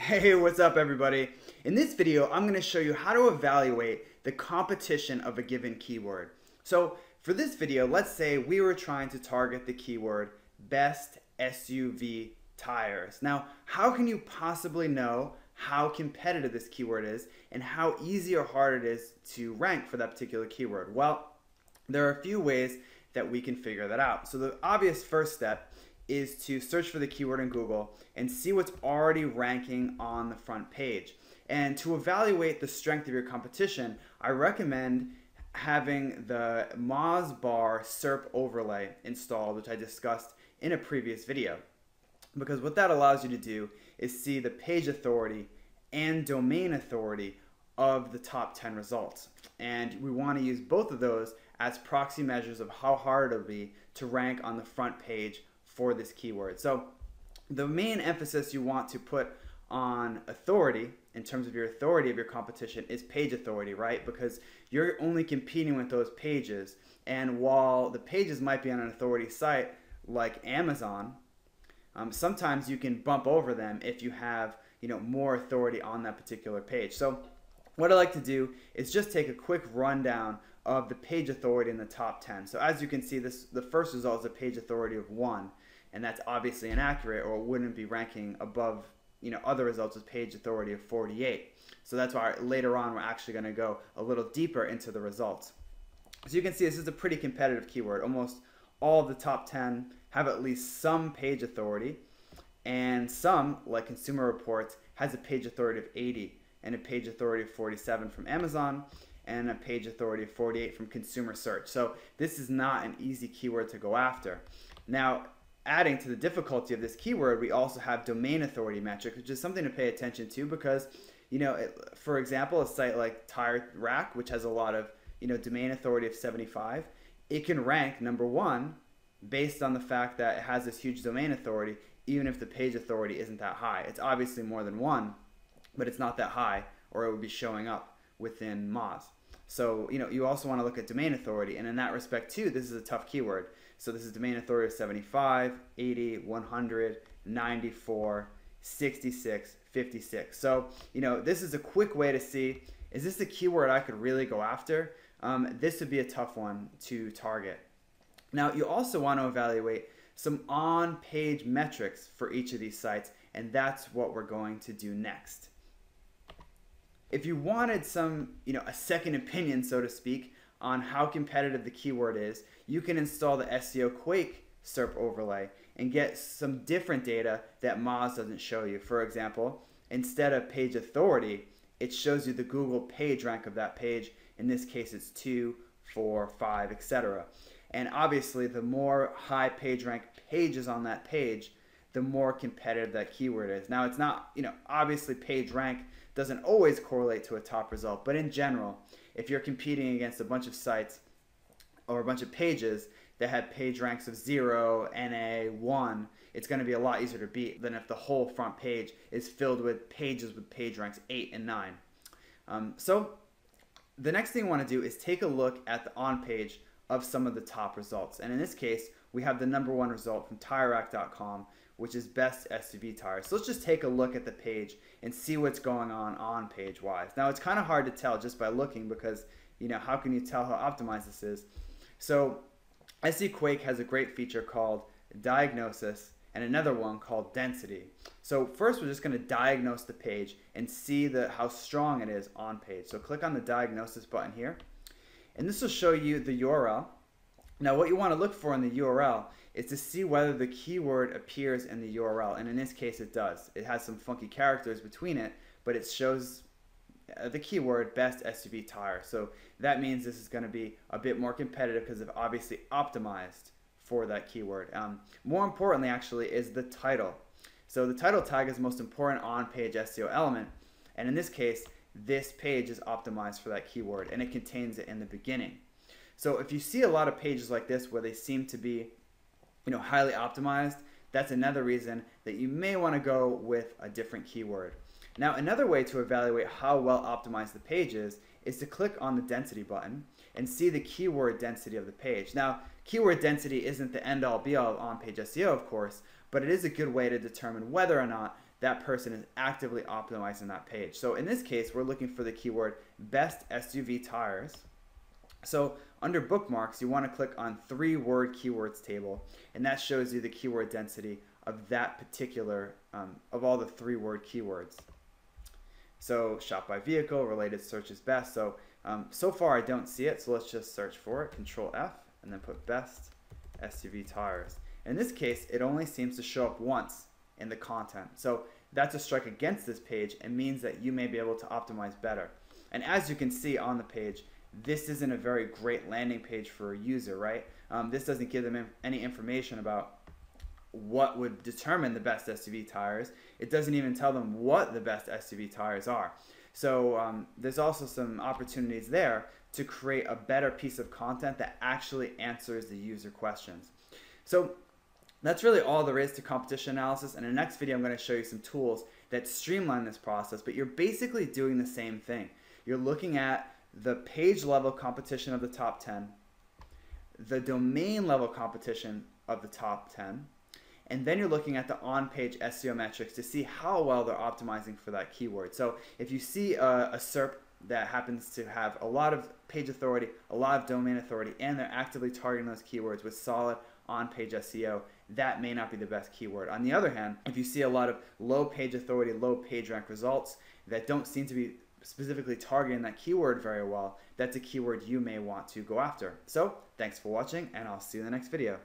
Hey, what's up everybody? In this video, I'm going to show you how to evaluate the competition of a given keyword. So for this video, let's say we were trying to target the keyword best SUV tires. Now, how can you possibly know how competitive this keyword is and how easy or hard it is to rank for that particular keyword? Well, there are a few ways that we can figure that out. So the obvious first step is to search for the keyword in Google and see what's already ranking on the front page. And to evaluate the strength of your competition, I recommend having the Mozbar SERP overlay installed, which I discussed in a previous video. Because what that allows you to do is see the page authority and domain authority of the top 10 results. And we want to use both of those as proxy measures of how hard it'll be to rank on the front page for this keyword. So the main emphasis you want to put on authority in terms of your authority of your competition is page authority, right? Because you're only competing with those pages, and while the pages might be on an authority site like Amazon, sometimes you can bump over them if you have more authority on that particular page. So what I like to do is just take a quick rundown of the page authority in the top 10. So as you can see, the first result is a page authority of 1, and that's obviously inaccurate, or it wouldn't be ranking above other results with page authority of 48. So that's why later on we're actually going to go a little deeper into the results. So you can see this is a pretty competitive keyword. Almost all of the top 10 have at least some page authority, and some, like Consumer Reports, has a page authority of 80 and a page authority of 47 from Amazon, and a page authority of 48 from Consumer Search. So this is not an easy keyword to go after. Now, adding to the difficulty of this keyword, we also have domain authority metrics, which is something to pay attention to because, for example, a site like Tire Rack, which has a lot of, domain authority of 75, it can rank number 1 based on the fact that it has this huge domain authority, even if the page authority isn't that high. It's obviously more than 1, but it's not that high, or it would be showing up within Moz. So, you also want to look at domain authority, and in that respect too, this is a tough keyword. So this is domain authority of 75, 80, 100, 94, 66, 56. So, this is a quick way to see, is this the keyword I could really go after? This would be a tough one to target. Now, you also want to evaluate some on-page metrics for each of these sites, and that's what we're going to do next. If you wanted some, a second opinion, so to speak, on how competitive the keyword is, you can install the SEO Quake SERP overlay and get some different data that Moz doesn't show you. For example, instead of page authority, it shows you the Google page rank of that page. In this case, it's 2, 4, 5, etc. And obviously, the more high page rank pages on that page, the more competitive that keyword is. Now, it's not, obviously page rank doesn't always correlate to a top result, but in general, if you're competing against a bunch of sites or a bunch of pages that have page ranks of 0, NA, 1, it's going to be a lot easier to beat than if the whole front page is filled with pages with page ranks 8 and 9. So the next thing I want to do is take a look at the on page of some of the top results. And in this case, we have the #1 result from TireRack.com, which is best SUV tires. So let's just take a look at the page and see what's going on page wise. Now it's kind of hard to tell just by looking because, how can you tell how optimized this is? So SE Quake has a great feature called diagnosis and another one called density. So first we're just going to diagnose the page and see how strong it is on page. So click on the diagnosis button here, and this will show you the URL. Now what you want to look for in the URL is to see whether the keyword appears in the URL, and in this case it does. It has some funky characters between it, but it shows the keyword best SUV tire. So that means this is going to be a bit more competitive because they've obviously optimized for that keyword. More importantly actually is the title. So the title tag is the most important on-page SEO element, and in this case this page is optimized for that keyword and it contains it in the beginning. So if you see a lot of pages like this where they seem to be highly optimized, that's another reason that you may want to go with a different keyword. Now, another way to evaluate how well optimized the page is to click on the density button and see the keyword density of the page. Now, keyword density isn't the end-all be-all on-page SEO, of course, but it is a good way to determine whether or not that person is actively optimizing that page. So in this case, we're looking for the keyword best SUV tires. So under bookmarks, you want to click on 3-word keywords table, and that shows you the keyword density of that particular, of all the 3-word keywords. So shop by vehicle, related search is best. So, so far I don't see it, so let's just search for it, Control F, and then put best SUV tires. In this case, it only seems to show up once in the content. So that's a strike against this page and means that you may be able to optimize better. And as you can see on the page, this isn't a very great landing page for a user, right? This doesn't give them any information about what would determine the best SUV tires. It doesn't even tell them what the best SUV tires are. So there's also some opportunities there to create a better piece of content that actually answers the user questions. So that's really all there is to competition analysis. In the next video, I'm going to show you some tools that streamline this process, but you're basically doing the same thing. You're looking at the page level competition of the top 10, the domain level competition of the top 10, and then you're looking at the on-page SEO metrics to see how well they're optimizing for that keyword. So if you see a SERP that happens to have a lot of page authority, a lot of domain authority, and they're actively targeting those keywords with solid on-page SEO, that may not be the best keyword. On the other hand, if you see a lot of low page authority, low page rank results that don't seem to be specifically targeting that keyword very well, that's a keyword you may want to go after. So thanks for watching, and I'll see you in the next video.